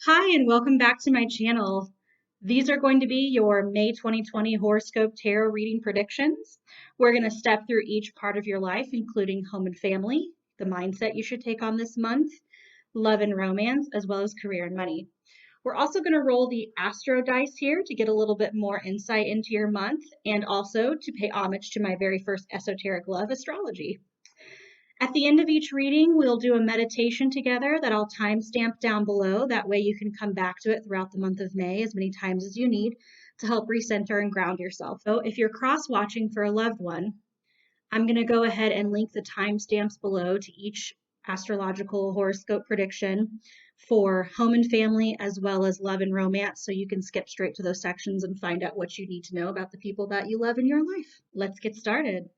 Hi, and welcome back to my channel. These are going to be your May 2020 horoscope tarot reading predictions. We're going to step through each part of your life, including home and family, the mindset you should take on this month, love and romance, as well as career and money. We're also going to roll the Astrodice here to get a little bit more insight into your month and also to pay homage to my very first esoteric love, astrology. At the end of each reading, we'll do a meditation together that I'll timestamp down below. That way you can come back to it throughout the month of May as many times as you need to help recenter and ground yourself. So if you're cross-watching for a loved one, I'm going to go ahead and link the timestamps below to each astrological horoscope prediction for home and family as well as love and romance, so you can skip straight to those sections and find out what you need to know about the people that you love in your life. Let's get started.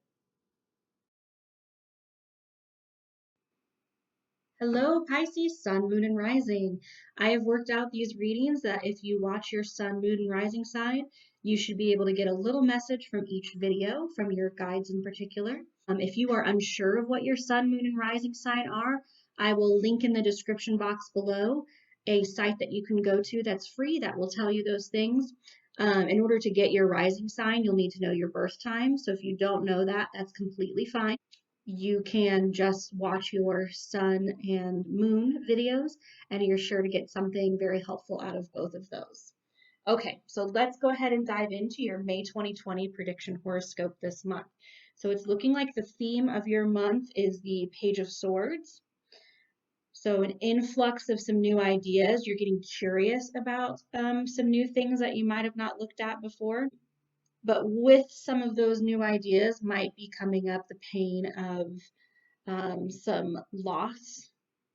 Hello, Pisces, Sun, Moon, and Rising. I have worked out these readings that if you watch your Sun, Moon, and Rising sign, you should be able to get a little message from each video, from your guides in particular. If you are unsure of what your Sun, Moon, and Rising sign are, I will link in the description box below a site that you can go to that's free that will tell you those things. In order to get your rising sign, you'll need to know your birth time. So if you don't know that, that's completely fine. You can just watch your sun and moon videos, and you're sure to get something very helpful out of both of those. Okay, so let's go ahead and dive into your May 2020 prediction horoscope this month. So it's looking like the theme of your month is the Page of Swords. So an influx of some new ideas. You're getting curious about some new things that you might have not looked at before. But with some of those new ideas might be coming up the pain of some loss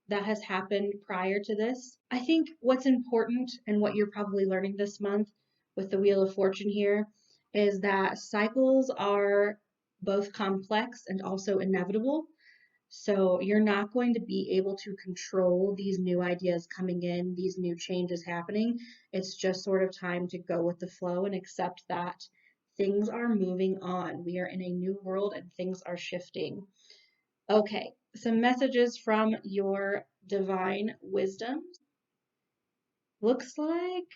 that has happened prior to this. I think what's important and what you're probably learning this month with the Wheel of Fortune here is that cycles are both complex and also inevitable. So you're not going to be able to control these new ideas coming in, these new changes happening. It's just sort of time to go with the flow and accept that things are moving on. We are in a new world and things are shifting. Okay, some messages from your divine wisdom. Looks like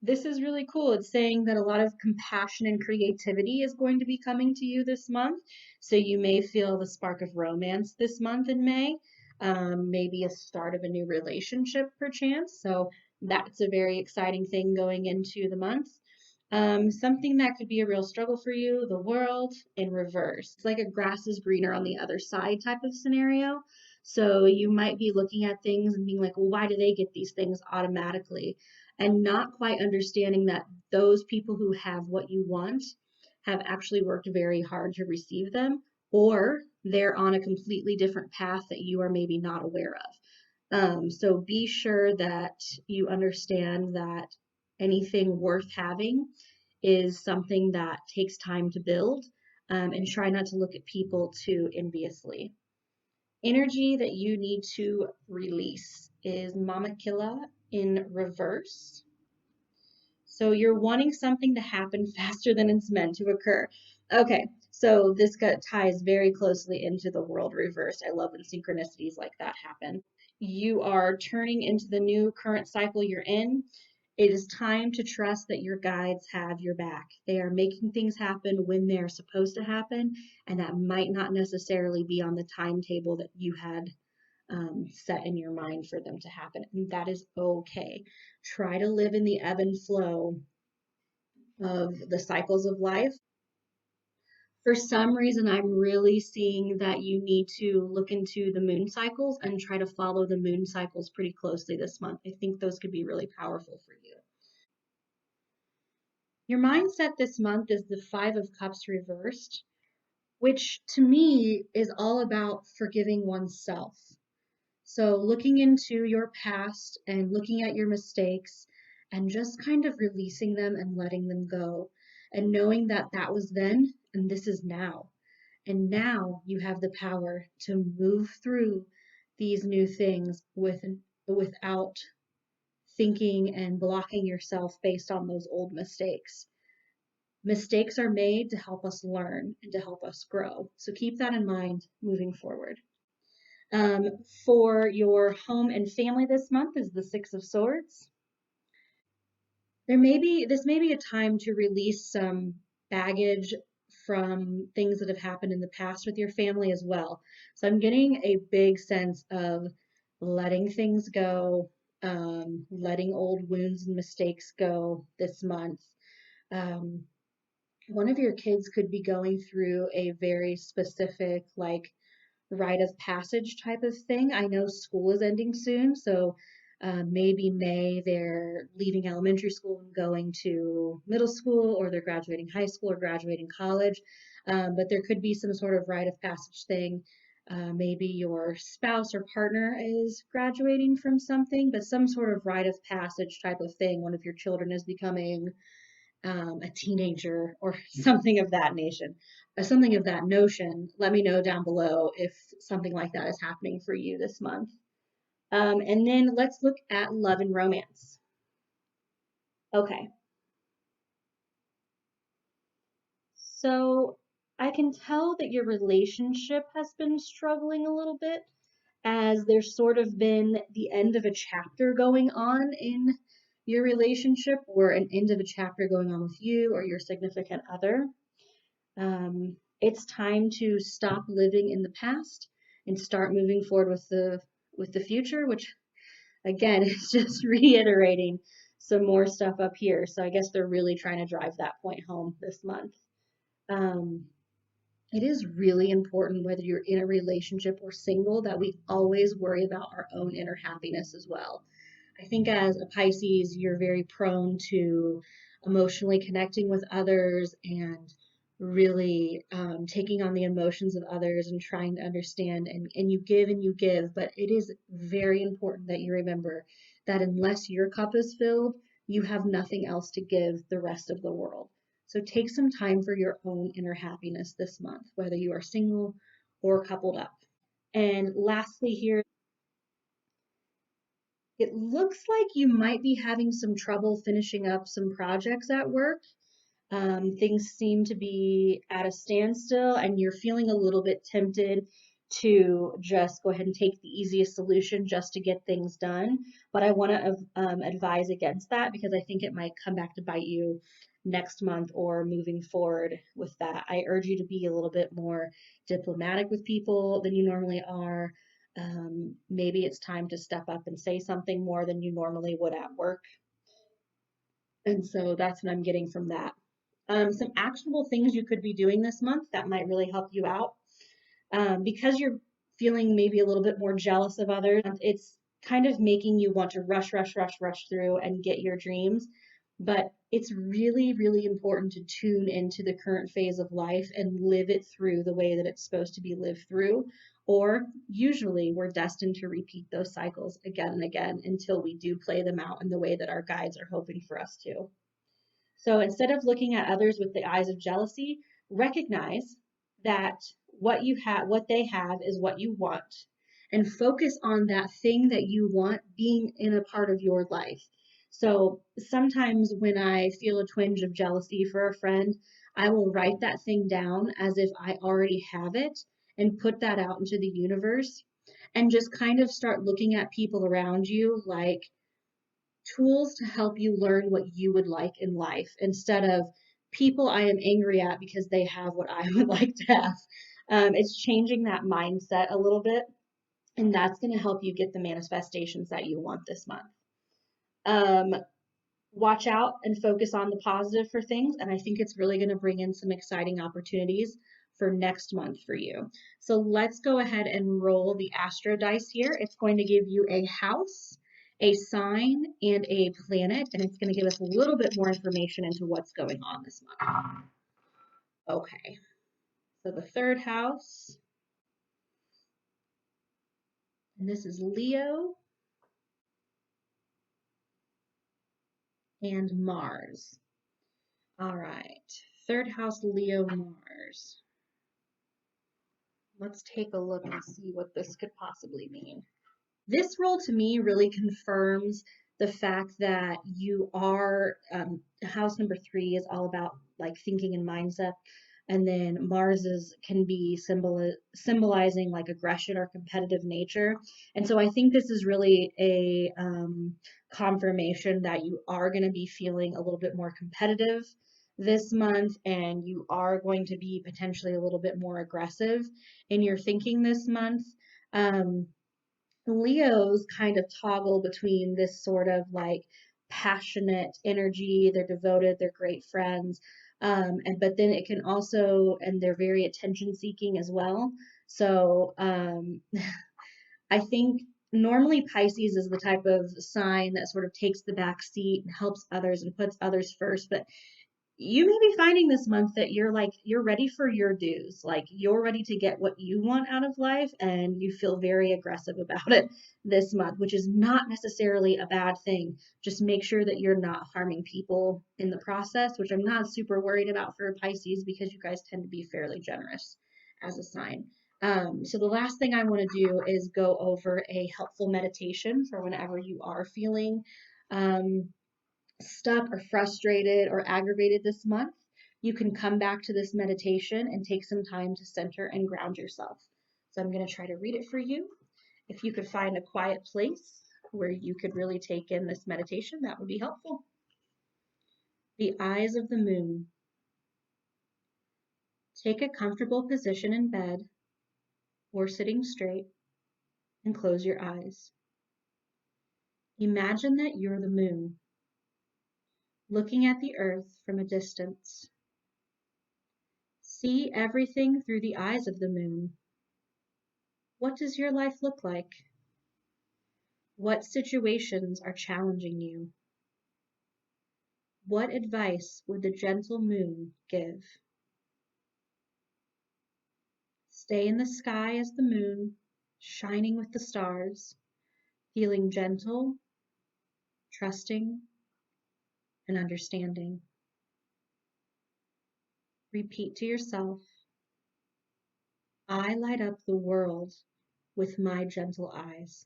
this is really cool. It's saying that a lot of compassion and creativity is going to be coming to you this month. So you may feel the spark of romance this month in May, maybe a start of a new relationship perchance. So that's a very exciting thing going into the month. Something that could be a real struggle for you, the world in reverse. It's like a grass is greener on the other side type of scenario. So you might be looking at things and being like, well, why do they get these things automatically? And not quite understanding that those people who have what you want have actually worked very hard to receive them, or they're on a completely different path that you are maybe not aware of. So be sure that you understand that anything worth having is something that takes time to build, and try not to look at people too enviously. Energy that you need to release is Mama Killa in reverse. So you're wanting something to happen faster than it's meant to occur. Okay, so this ties very closely into the world reversed. I love when synchronicities like that happen. You are turning into the new current cycle you're in. It is time to trust that your guides have your back. They are making things happen when they're supposed to happen, and that might not necessarily be on the timetable that you had set in your mind for them to happen. And that is okay. Try to live in the ebb and flow of the cycles of life. For some reason, I'm really seeing that you need to look into the moon cycles and try to follow the moon cycles pretty closely this month. I think those could be really powerful for you. Your mindset this month is the Five of Cups reversed, which to me is all about forgiving oneself. So looking into your past and looking at your mistakes and just kind of releasing them and letting them go and knowing that that was then and this is now. And now you have the power to move through these new things without thinking and blocking yourself based on those old mistakes. Mistakes are made to help us learn and to help us grow. So keep that in mind moving forward. Um, for your home and family this month is the Six of Swords. This may be a time to release some baggage from things that have happened in the past with your family as well. So I'm getting a big sense of letting things go, letting old wounds and mistakes go this month. Um, one of your kids could be going through a very specific, like, rite of passage type of thing. I know school is ending soon, so maybe May they're leaving elementary school and going to middle school, or they're graduating high school or graduating college. But there could be some sort of rite of passage thing. Maybe your spouse or partner is graduating from something, but some sort of rite of passage type of thing. One of your children is becoming a teenager or something of that nation, something of that notion. Let me know down below if something like that is happening for you this month. And then let's look at love and romance. Okay, so I can tell that your relationship has been struggling a little bit, as there's sort of been the end of a chapter going on in your relationship, or an end of a chapter going on with you or your significant other. It's time to stop living in the past and start moving forward with the future, which again is just reiterating some more stuff up here. So I guess they're really trying to drive that point home this month. Um, it is really important, whether you're in a relationship or single, that we always worry about our own inner happiness as well. I think as a Pisces, you're very prone to emotionally connecting with others and really taking on the emotions of others and trying to understand, and you give, but it is very important that you remember that unless your cup is filled, you have nothing else to give the rest of the world. So take some time for your own inner happiness this month, whether you are single or coupled up. And lastly, here, it looks like you might be having some trouble finishing up some projects at work. Things seem to be at a standstill, and you're feeling a little bit tempted to just go ahead and take the easiest solution just to get things done. But I want to advise against that, because I think it might come back to bite you next month or moving forward with that. I urge you to be a little bit more diplomatic with people than you normally are. Maybe it's time to step up and say something more than you normally would at work. And so that's what I'm getting from that. Some actionable things you could be doing this month that might really help you out. Because you're feeling maybe a little bit more jealous of others, it's kind of making you want to rush through and get your dreams. But it's really, really important to tune into the current phase of life and live it through the way that it's supposed to be lived through. Or usually we're destined to repeat those cycles again and again until we do play them out in the way that our guides are hoping for us to. So instead of looking at others with the eyes of jealousy, recognize that what they have is what you want, and focus on that thing that you want being in a part of your life. So sometimes when I feel a twinge of jealousy for a friend, I will write that thing down as if I already have it and put that out into the universe, and just kind of start looking at people around you like tools to help you learn what you would like in life, instead of people I am angry at because they have what I would like to have. It's changing that mindset a little bit, and that's going to help you get the manifestations that you want this month. Um, Watch out and focus on the positive for things, and I think it's really going to bring in some exciting opportunities for next month for you. So let's go ahead and roll the Astrodice here. It's going to give you a house, a sign, and a planet, and it's going to give us a little bit more information into what's going on this month. Okay, so the third house, and this is Leo and Mars. All right, third house, Leo, Mars. Let's take a look and see what this could possibly mean. This role to me really confirms the fact that you are, house number 3 is all about like thinking and mindset. And then Mars's can be symbolizing like aggression or competitive nature. And so I think this is really a confirmation that you are going to be feeling a little bit more competitive this month, and you are going to be potentially a little bit more aggressive in your thinking this month. Um, Leos kind of toggle between this sort of like passionate energy, they're devoted, they're great friends. And but then it can also, and they're very attention seeking as well. So I think normally Pisces is the type of sign that sort of takes the back seat and helps others and puts others first. But you may be finding this month that you're ready for your dues, like you're ready to get what you want out of life, and you feel very aggressive about it this month, which is not necessarily a bad thing. Just make sure that you're not harming people in the process, which I'm not super worried about for Pisces because you guys tend to be fairly generous as a sign. So the last thing I want to do is go over a helpful meditation for whenever you are feeling um, stuck or frustrated or aggravated this month, you can come back to this meditation and take some time to center and ground yourself. So I'm going to try to read it for you. If you could find a quiet place where you could really take in this meditation, that would be helpful. The eyes of the moon. Take a comfortable position in bed or sitting straight and close your eyes. Imagine that you're the moon, looking at the earth from a distance. See everything through the eyes of the moon. What does your life look like? What situations are challenging you? What advice would the gentle moon give? Stay in the sky as the moon, shining with the stars, feeling gentle, trusting, and understanding. Repeat to yourself, I light up the world with my gentle eyes.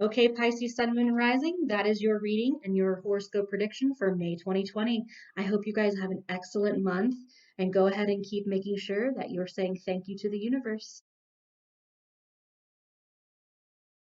Okay, Pisces, Sun, Moon, and Rising, that is your reading and your horoscope prediction for May 2020. I hope you guys have an excellent month and go ahead and keep making sure that you're saying thank you to the universe.